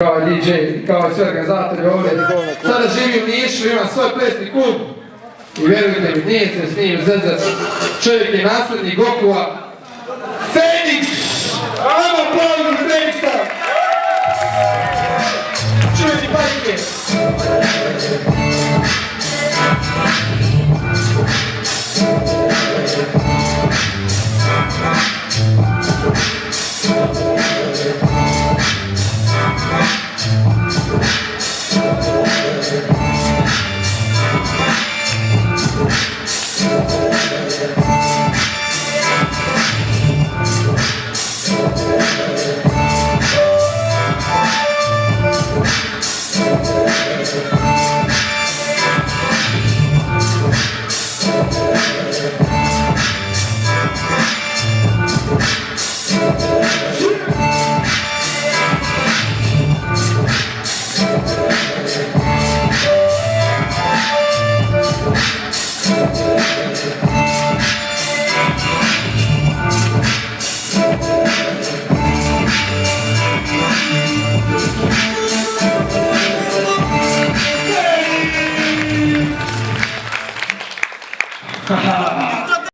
Kao DJ, kao sve organizatori ovdje. Sada živi u Nišu, ima svoj plesni klub. I vjerujte mi, nije se s njim zezat. Čovjek je nasljednik Gokua. Feniks! Ajmo aplauz za Feniksa!